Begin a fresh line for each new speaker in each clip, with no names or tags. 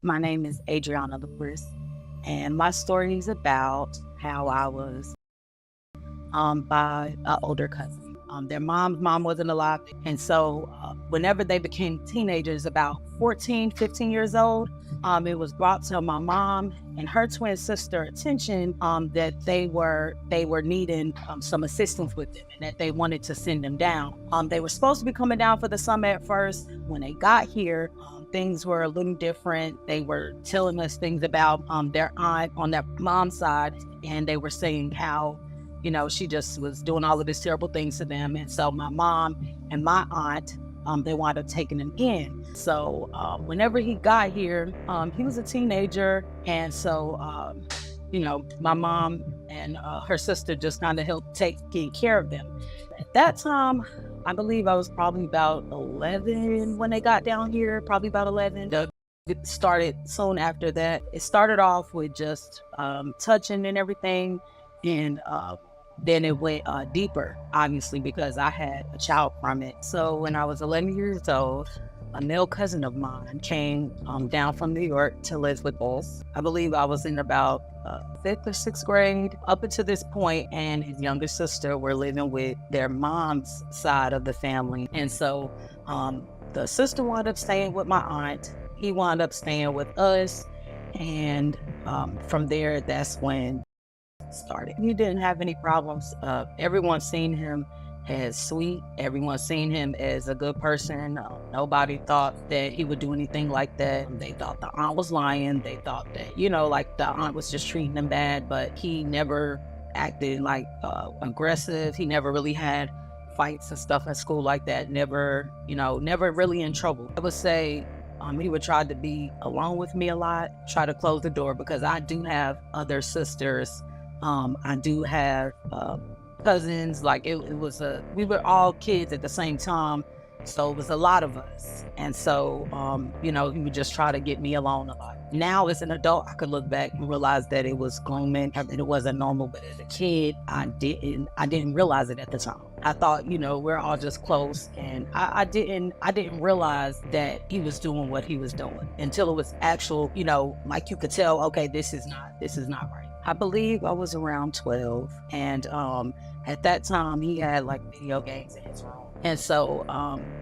My name is Adrionna Lewis, and my story is about how I was by an older cousin. Their mom wasn't alive. And so whenever they became teenagers, about 14, 15 years old, it was brought to my mom and her twin sister attention that they were needing some assistance with them and that they wanted to send them down. They were supposed to be coming down for the summer at first. When they got here, things were a little different. They were telling us things about their aunt on their mom's side, and they were saying how she just was doing all of these terrible things to them. And so my mom and my aunt, they wound up taking him in. So whenever he got here, he was a teenager. And so, my mom and her sister just kind of helped taking care of them. At that time, I believe I was probably about 11 when they got down here, probably about 11. It started soon after that. It started off with just touching and everything. And then it went deeper, obviously, because I had a child from it. So when I was 11 years old, a male cousin of mine came down from New York to live with us. I believe I was in about 5th or 6th grade up until this point, and his younger sister were living with their mom's side of the family. And so the sister wound up staying with my aunt. He wound up staying with us. And from there, that's when started. He didn't have any problems. Everyone seen him as sweet. Everyone seen him as a good person. Nobody thought that he would do anything like that. They thought the aunt was lying. They thought that, like the aunt was just treating him bad, but he never acted like aggressive. He never really had fights and stuff at school like that. Never really in trouble. I would say he would try to be alone with me a lot, try to close the door, because I do have other sisters. I do have cousins. Like we were all kids at the same time, so it was a lot of us. And so, he would just try to get me alone a lot. Now as an adult, I could look back and realize that it was grooming and it wasn't normal. But as a kid, I didn't realize it at the time. I thought, we're all just close, and I didn't realize that he was doing what he was doing until it was actual, like you could tell, okay, this is not right. I believe I was around 12, and at that time he had like video games in his room. And so,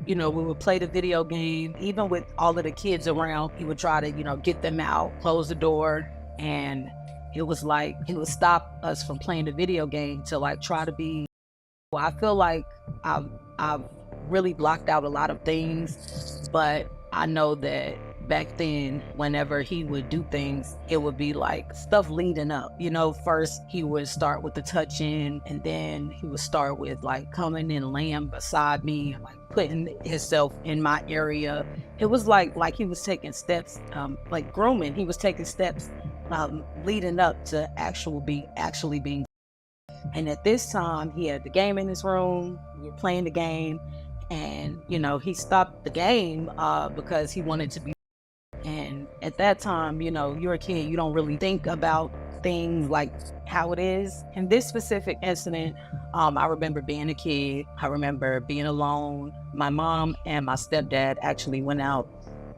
we would play the video game. Even with all of the kids around, he would try to, get them out, close the door. And it was like, he would stop us from playing the video game to like try to be, well, I feel like I've really blocked out a lot of things, but I know that back then, whenever he would do things, it would be like stuff leading up. First he would start with the touching, and then he would start with like coming and laying beside me, like putting himself in my area. It was like he was taking steps, like grooming. He was taking steps leading up to actually being. And at this time, he had the game in his room. We were playing the game, and he stopped the game because he wanted to be. And at that time, you're a kid, you don't really think about things like how it is. In this specific incident, I remember being a kid. I remember being alone. My mom and my stepdad actually went out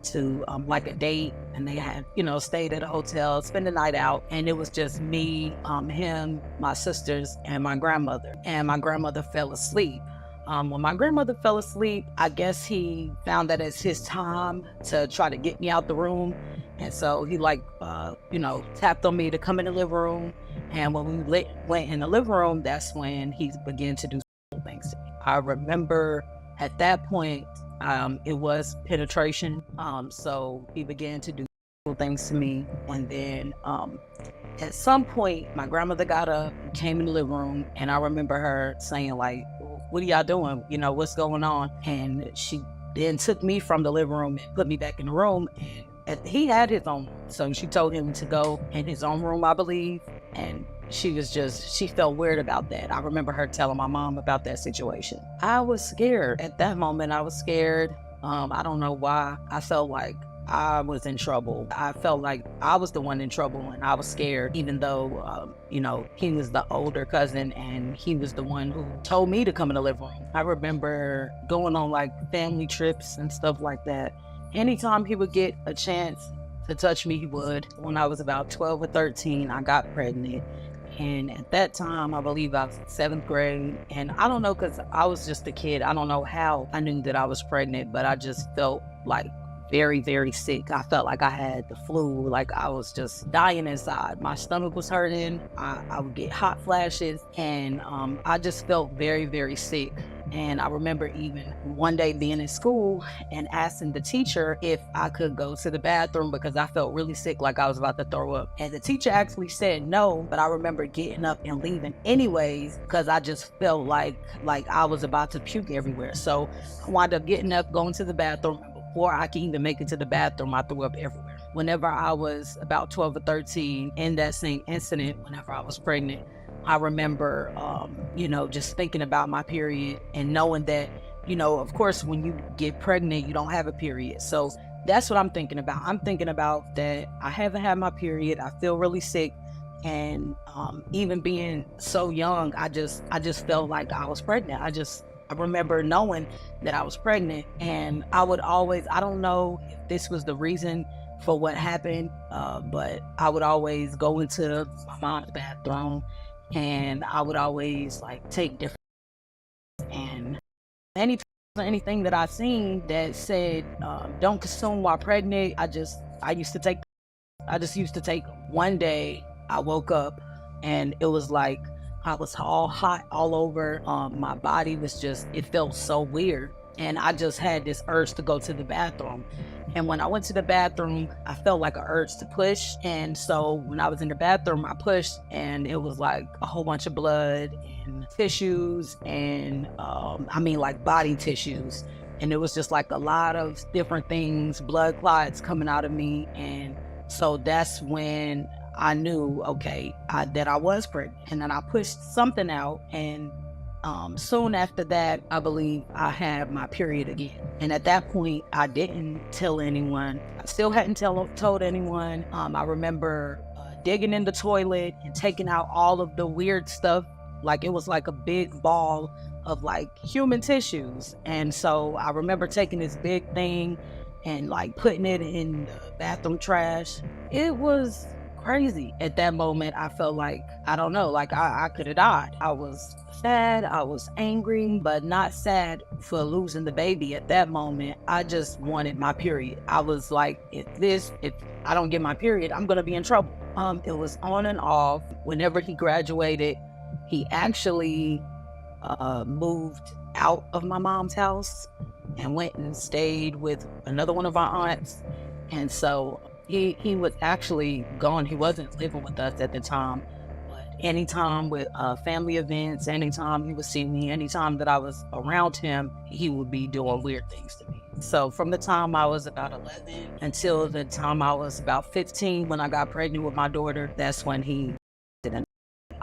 to like a date, and they had, stayed at a hotel, spent the night out. And it was just me, him, my sisters, and my grandmother. And my grandmother fell asleep. When my grandmother fell asleep, I guess he found that it's his time to try to get me out the room. And so he tapped on me to come in the living room. And when we went in the living room, that's when he began to do things to me. I remember at that point, it was penetration. So he began to do things to me. And then at some point, my grandmother got up, came in the living room, and I remember her saying like, "What are y'all doing? What's going on?" And she then took me from the living room and put me back in the room. And he had his own room. So she told him to go in his own room, I believe. And she felt weird about that. I remember her telling my mom about that situation. I was scared. At that moment, I was scared. I don't know why. I felt like I was in trouble. I felt like I was the one in trouble, and I was scared, even though, he was the older cousin, and he was the one who told me to come in the living room. I remember going on like family trips and stuff like that. Anytime he would get a chance to touch me, he would. When I was about 12 or 13, I got pregnant. And at that time, I believe I was in 7th grade. And I don't know, because I was just a kid. I don't know how I knew that I was pregnant, but I just felt like very, very sick. I felt like I had the flu, like I was just dying inside. My stomach was hurting. I would get hot flashes, and I just felt very, very sick. And I remember even one day being in school and asking the teacher if I could go to the bathroom because I felt really sick, like I was about to throw up. And the teacher actually said no, but I remember getting up and leaving anyways because I just felt like I was about to puke everywhere. So I wound up getting up, going to the bathroom. Before I could even make it to the bathroom, I threw up everywhere. Whenever I was about 12 or 13, in that same incident, whenever I was pregnant, I remember, just thinking about my period and knowing that, of course, when you get pregnant, you don't have a period. So that's what I'm thinking about. I'm thinking about that I haven't had my period. I feel really sick. And even being so young, I just felt like I was pregnant. I remember knowing that I was pregnant, and I would always, I don't know if this was the reason for what happened, but I would always go into my mom's bathroom, and I would always take different, and anything that I seen that said don't consume while pregnant, I just used to take them. One day I woke up and it was like I was all hot all over. My body was it felt so weird. And I just had this urge to go to the bathroom. And when I went to the bathroom, I felt like an urge to push. And so when I was in the bathroom, I pushed, and it was like a whole bunch of blood and tissues and body tissues. And it was just like a lot of different things, blood clots coming out of me. And so that's when I knew, okay, that I was pregnant. And then I pushed something out, and soon after that, I believe I had my period again. And at that point, I didn't tell anyone. I still hadn't told anyone. I remember digging in the toilet and taking out all of the weird stuff. Like it was like a big ball of human tissues. And so I remember taking this big thing and putting it in the bathroom trash. It was crazy. At that moment, I felt like, I don't know, I could have died. I was sad, I was angry, but not sad for losing the baby. At that moment, I just wanted my period. I was like, if I don't get my period, I'm gonna be in trouble. It was on and off. Whenever he graduated, he actually moved out of my mom's house and went and stayed with another one of our aunts. And so he was actually gone. He wasn't living with us at the time, but anytime with family events, anytime he would see me, anytime that I was around him, he would be doing weird things to me. So from the time I was about 11 until the time I was about 15, when I got pregnant with my daughter, that's when he did it.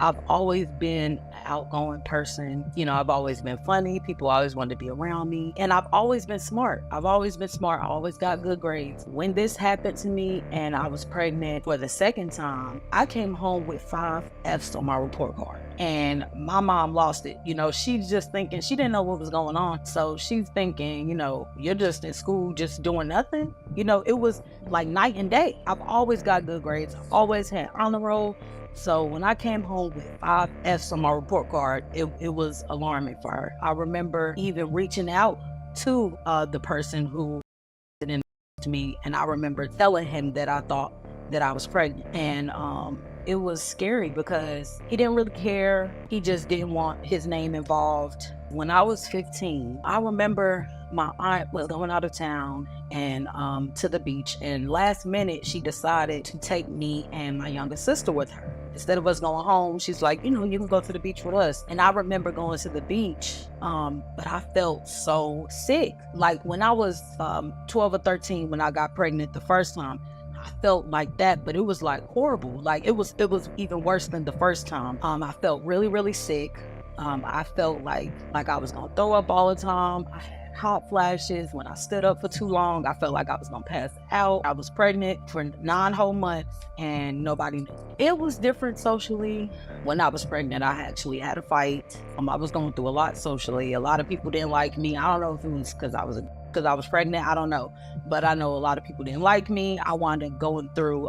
I've always been an outgoing person. I've always been funny. People always wanted to be around me. And I've always been smart. I always got good grades. When this happened to me and I was pregnant for the second time, I came home with 5 F's on my report card. And my mom lost it. She's just thinking, she didn't know what was going on. So she's thinking, you're just in school just doing nothing. It was like night and day. I've always got good grades. I've always had honor roll. So when I came home with 5 F's on my report card, it was alarming for her. I remember even reaching out to the person who did it to me, and I remember telling him that I thought that I was pregnant. And it was scary because he didn't really care. He just didn't want his name involved. When I was 15, I remember my aunt was going out of town and to the beach, and last minute she decided to take me and my younger sister with her. Instead of us going home, she's like, you can go to the beach with us. And I remember going to the beach, but I felt so sick. Like when I was 12 or 13, when I got pregnant the first time, I felt like that, but it was horrible. It was even worse than the first time. I felt really, really sick. I felt like I was gonna throw up all the time. I had hot flashes. When I stood up for too long, I felt like I was gonna pass out. I was pregnant for 9 whole months and nobody knew. It was different socially. When I was pregnant, I actually had a fight. I was going through a lot socially. A lot of people didn't like me. I don't know if it was because I was a because I was pregnant. I don't know. But I know a lot of people didn't like me. I wound up going through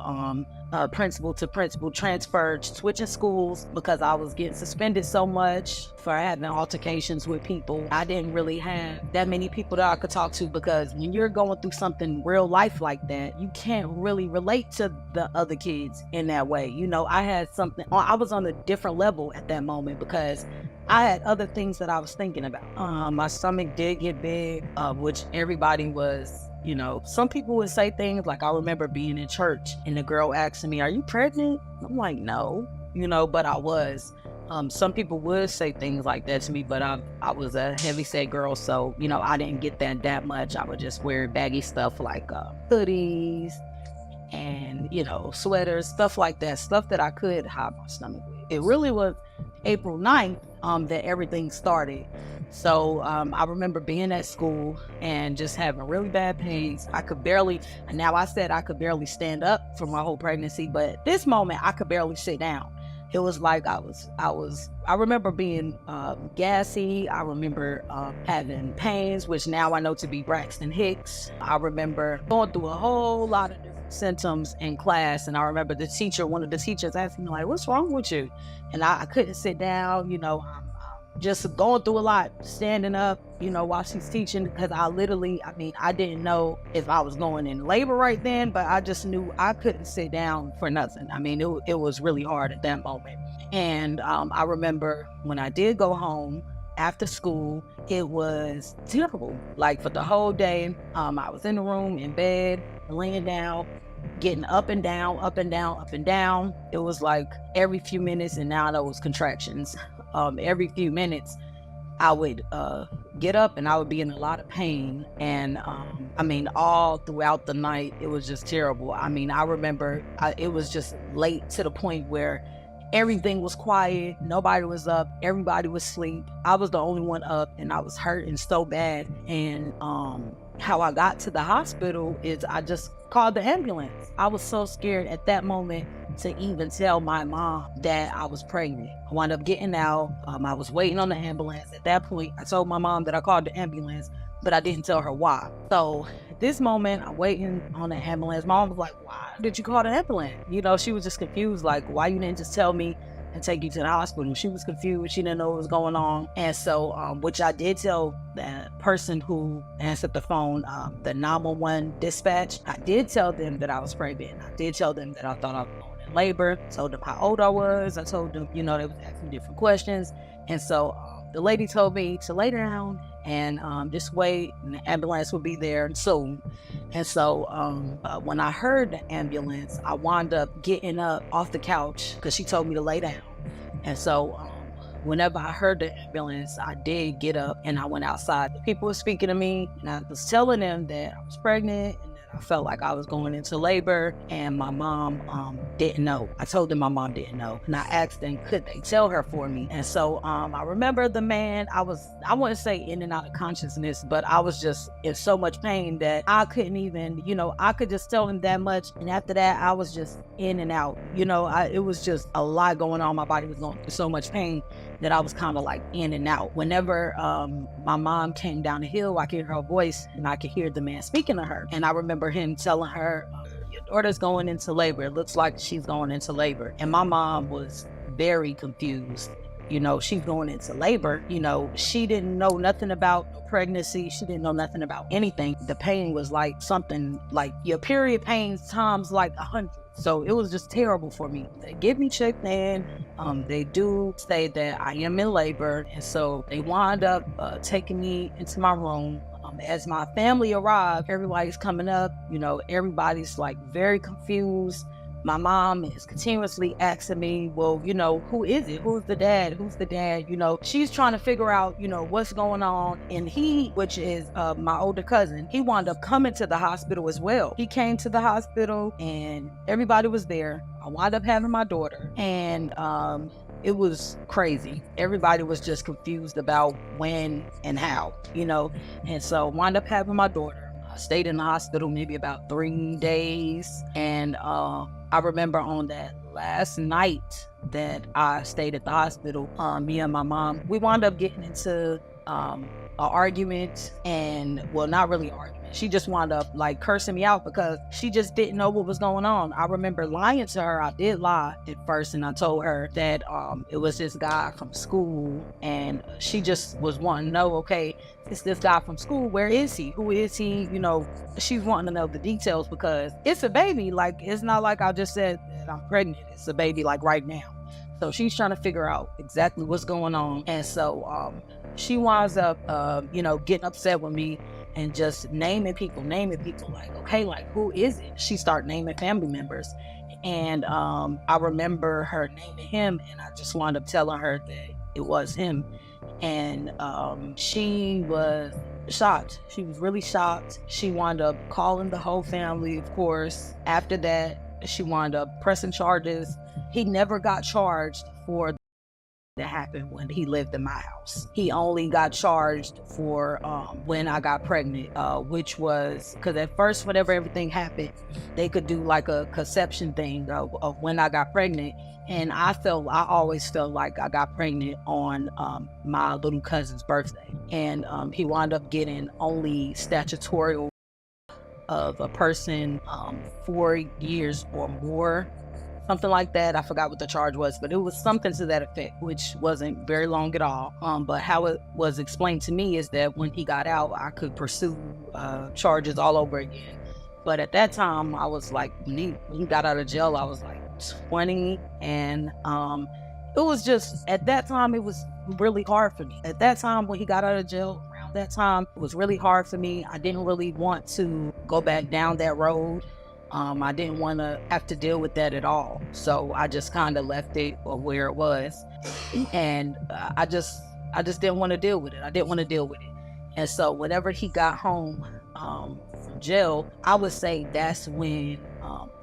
principal to principal transfer, switching schools because I was getting suspended so much for having altercations with people. I didn't really have that many people that I could talk to, because when you're going through something real life like that, you can't really relate to the other kids in that way. You know, I was on a different level at that moment because I had other things that I was thinking about. My stomach did get big, which everybody was, you know, some people would say things like, I remember being in church and the girl asking me, "Are you pregnant?" I'm like, "No," you know, but I was. Some people would say things like that to me, but I was a heavy-set girl, so, you know, I didn't get that much. I would just wear baggy stuff like hoodies and, you know, sweaters, stuff like that, stuff that I could hide my stomach with. It really was April 9th that everything started. So I remember being at school and just having really bad pains. I could barely stand up for my whole pregnancy, but at this moment I could barely sit down. It was like I remember being gassy. I remember having pains, which now I know to be Braxton Hicks. I remember going through a whole lot of different symptoms in class, and I remember one of the teachers asking me, like, "What's wrong with you?" And I couldn't sit down, you know, just going through a lot, standing up, you know, while she's teaching, because I didn't know if I was going in labor right then, but I just knew I couldn't sit down for nothing. I mean, it was really hard at that moment. And I remember when I did go home after school, it was terrible. Like for the whole day, I was in the room, in bed, laying down, getting up and down, up and down, up and down. It was like every few minutes, and now those contractions. Every few minutes, I would get up and I would be in a lot of pain. And all throughout the night, it was just terrible. I mean, I remember it was just late to the point where everything was quiet. Nobody was up. Everybody was asleep. I was the only one up, and I was hurting so bad. And how I got to the hospital is I just called the ambulance. I was so scared at that moment to even tell my mom that I was pregnant. I wound up getting out. I was waiting on the ambulance. At that point, I told my mom that I called the ambulance, but I didn't tell her why. So at this moment, I'm waiting on the ambulance. Mom was like, "Why did you call the ambulance?" You know, she was just confused, like, "Why you didn't just tell me and take you to the hospital?" She was confused. She didn't know what was going on. And so, which I did tell the person who answered the phone, the 911 dispatch, I did tell them that I was pregnant. I did tell them that I thought I was going in labor. I told them how old I was. I told them, you know, they was asking different questions. And so the lady told me to lay down and just wait, and the ambulance would be there soon. And so when I heard the ambulance, I wound up getting up off the couch because she told me to lay down. And so whenever I heard the ambulance, I did get up and I went outside. The people were speaking to me, and I was telling them that I was pregnant and that I felt like I was going into labor, and my mom didn't know. I told them my mom didn't know, and I asked them, could they tell her for me? And so I remember the man, I wouldn't say in and out of consciousness, but I was just in so much pain that I couldn't even, you know, I could just tell him that much. And after that, I was just in and out. You know, it was just a lot going on. My body was going through so much pain that I was kind of like in and out. Whenever my mom came down the hill, I could hear her voice and I could hear the man speaking to her. And I remember him telling her, "Your daughter's going into labor. It looks like she's going into labor." And my mom was very confused. You know, she's going into labor. You know, she didn't know nothing about pregnancy. She didn't know nothing about anything. The pain was like something like your period pains times like 100. So it was just terrible for me. They get me checked in. They do say that I am in labor. And so they wind up taking me into my room. As my family arrived, everybody's coming up. You know, everybody's like very confused. My mom is continuously asking me, well, you know, who is it? Who's the dad? Who's the dad? You know, she's trying to figure out, you know, what's going on. And he, which is my older cousin, he wound up coming to the hospital as well. He came to the hospital and everybody was there. I wound up having my daughter, and it was crazy. Everybody was just confused about when and how, you know. And so wound up having my daughter. I stayed in the hospital maybe about 3 days. And I remember on that last night that I stayed at the hospital, me and my mom, we wound up getting into a argument, and well, not really argument. She just wound up like cursing me out because she just didn't know what was going on. I remember lying to her. I did lie at first, and I told her that it was this guy from school, and she just was wanting to know, okay, it's this guy from school. Where is he? Who is he? You know, she's wanting to know the details because it's a baby. Like, it's not like I just said that I'm pregnant. It's a baby like right now. So she's trying to figure out exactly what's going on. And so she winds up, getting upset with me and just naming people like, okay, like, who is it? She started naming family members. And I remember her naming him, and I just wound up telling her that it was him. And she was shocked. She was really shocked. She wound up calling the whole family, of course. After that, she wound up pressing charges. He never got charged for that happened when he lived in my house. He only got charged for when I got pregnant, which was because at first, whenever everything happened, they could do like a conception thing of when I got pregnant. And I always felt like I got pregnant on my little cousin's birthday. And he wound up getting only statutory of a person 4 years or more. Something like that. I forgot what the charge was, but it was something to that effect, which wasn't very long at all. But how it was explained to me is that when he got out, I could pursue charges all over again. But at that time, I was like, when he got out of jail, I was like 20. And it was just, at that time, it was really hard for me. At that time, when he got out of jail, around that time, it was really hard for me. I didn't really want to go back down that road. I didn't want to have to deal with that at all. So I just kind of left it where it was. And I just didn't want to deal with it. I didn't want to deal with it. And so whenever he got home from jail, I would say that's when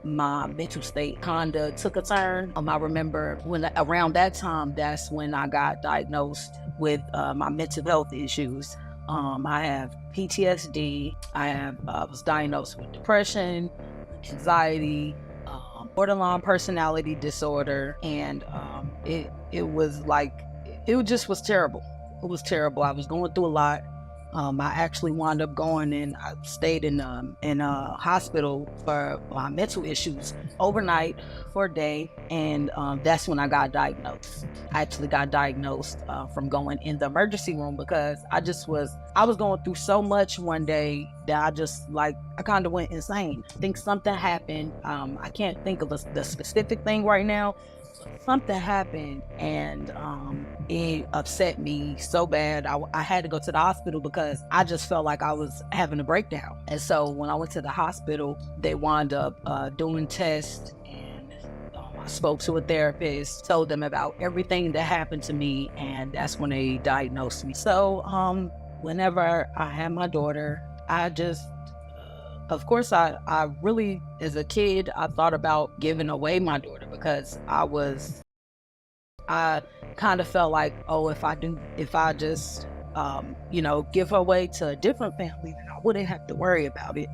my mental state kind of took a turn. I remember around that time, that's when I got diagnosed with my mental health issues. I have PTSD. I was diagnosed with depression, anxiety, borderline personality disorder, and it was like, it just was terrible. It was terrible. I was going through a lot. I actually wound up going and I stayed in a hospital for my mental issues overnight for a day, and that's when I got diagnosed. I actually got diagnosed from going in the emergency room because I was going through so much one day that I kind of went insane. I think something happened. I can't think of the specific thing right now. Something happened, and it upset me so bad. I had to go to the hospital because I just felt like I was having a breakdown. And so when I went to the hospital, they wound up doing tests, and I spoke to a therapist, told them about everything that happened to me, and that's when they diagnosed me. So whenever I had my daughter, of course, I really, as a kid, I thought about giving away my daughter because I kind of felt like, oh, if I just, give her away to a different family, then I wouldn't have to worry about it.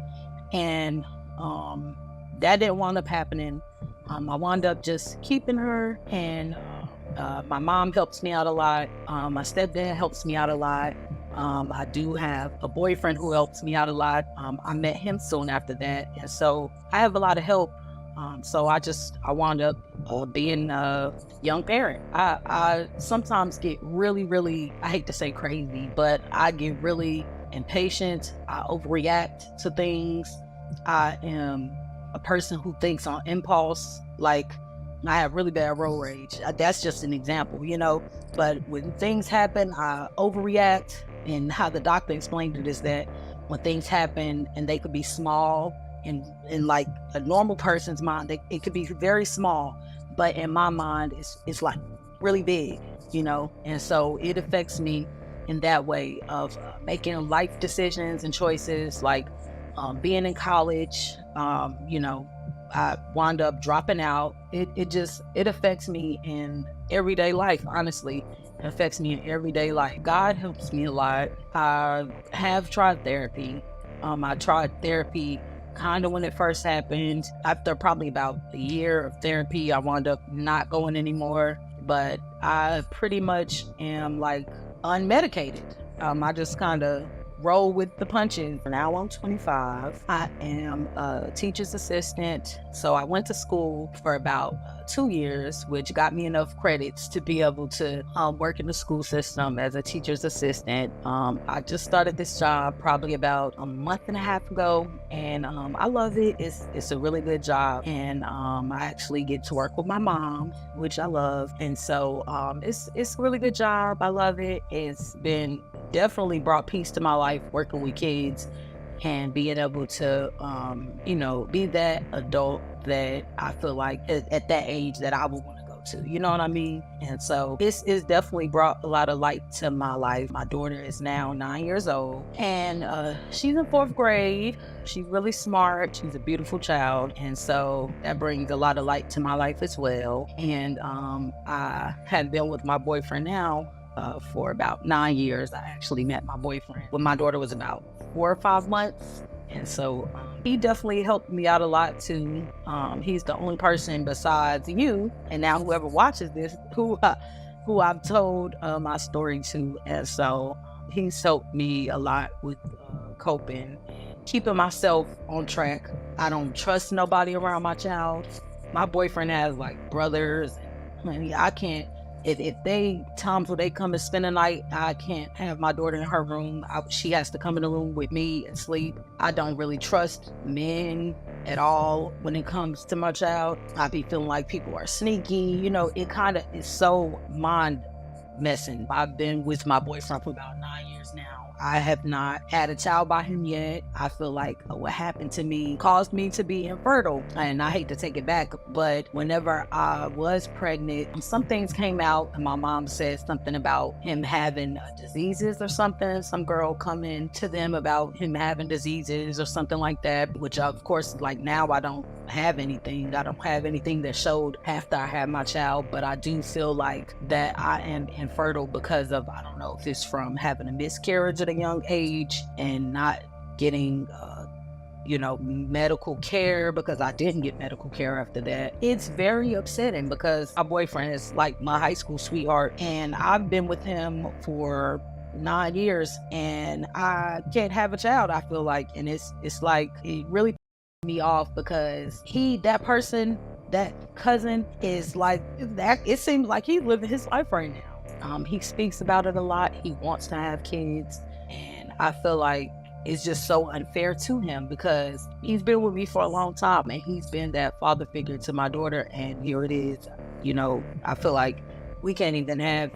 And that didn't wind up happening. I wound up just keeping her, and my mom helps me out a lot. My stepdad helps me out a lot. I do have a boyfriend who helps me out a lot. I met him soon after that. And so I have a lot of help. So I wound up being a young parent. I sometimes get really, really, I hate to say crazy, but I get really impatient. I overreact to things. I am a person who thinks on impulse. Like, I have really bad road rage. That's just an example, but when things happen, I overreact. And how the doctor explained it is that when things happen and they could be small, in like a normal person's mind, it could be very small, but in my mind, it's like really big, and so it affects me in that way of making life decisions and choices, like being in college. I wound up dropping out. It affects me in everyday life, honestly. It affects me in everyday life. God helps me a lot. I have tried therapy. I tried therapy kind of when it first happened. After probably about a year of therapy, I wound up not going anymore. But I pretty much am like unmedicated. I just kind of roll with the punches. Now I'm 25. I am a teacher's assistant. So I went to school for about 2 years, which got me enough credits to be able to work in the school system as a teacher's assistant. I just started this job probably about a month and a half ago, and I love it. It's a really good job, and I actually get to work with my mom, which I love, and so it's a really good job. I love it. It's been definitely brought peace to my life working with kids and being able to be that adult that I feel like at that age that I would want to go to, you know what I mean? And so this is definitely brought a lot of light to my life. My daughter is now 9 years old, and she's in 4th grade. She's really smart. She's a beautiful child, and so that brings a lot of light to my life as well. And I had been with my boyfriend now for about 9 years. I actually met my boyfriend when my daughter was about 4 or 5 months. And so he definitely helped me out a lot too. He's the only person besides you, and now whoever watches this, who I've told my story to. And so he's helped me a lot with coping, keeping myself on track. I don't trust nobody around my child. My boyfriend has like brothers, and I can't. If they times when they come and spend the night, I can't have my daughter in her room. She has to come in the room with me and sleep. I don't really trust men at all when it comes to my child. I be feeling like people are sneaky. It kind of is so mind messing. I've been with my boyfriend for about 9 years now. I have not had a child by him yet. I feel like what happened to me caused me to be infertile, and I hate to take it back, but whenever I was pregnant, some things came out, and my mom said something about him having diseases or something. Some girl coming to them about him having diseases or something like that, which of course, like now I don't have anything. I don't have anything that showed after I had my child, but I do feel like that I am infertile because of, I don't know if it's from having a miscarriage at a young age and not getting medical care, because I didn't get medical care after that. It's very upsetting because my boyfriend is like my high school sweetheart, and I've been with him for 9 years, and I can't have a child, I feel like. And it's like, it really pisses me off because that cousin is like that. It seems like he's living his life right now. He speaks about it a lot. He wants to have kids, and I feel like it's just so unfair to him because he's been with me for a long time, and he's been that father figure to my daughter, and here it is. I feel like we can't even have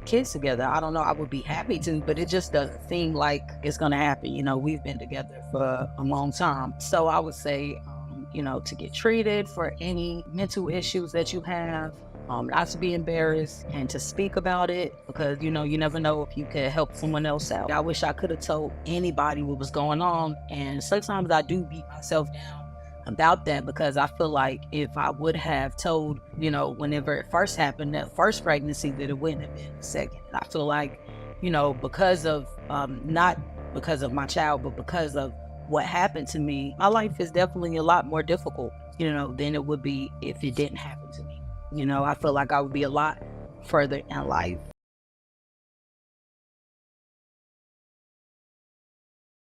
kids together. I don't know, I would be happy to, but it just doesn't seem like it's gonna happen. We've been together for a long time. So I would say, to get treated for any mental issues that you have, not to be embarrassed and to speak about it, because you never know if you could help someone else out. I wish I could have told anybody what was going on, and sometimes I do beat myself down about that, because I feel like if I would have told, whenever it first happened, that first pregnancy, that it wouldn't have been the second. I feel like, because of not because of my child, but because of what happened to me, my life is definitely a lot more difficult, than it would be if it didn't happen to me. I feel like I would be a lot further in life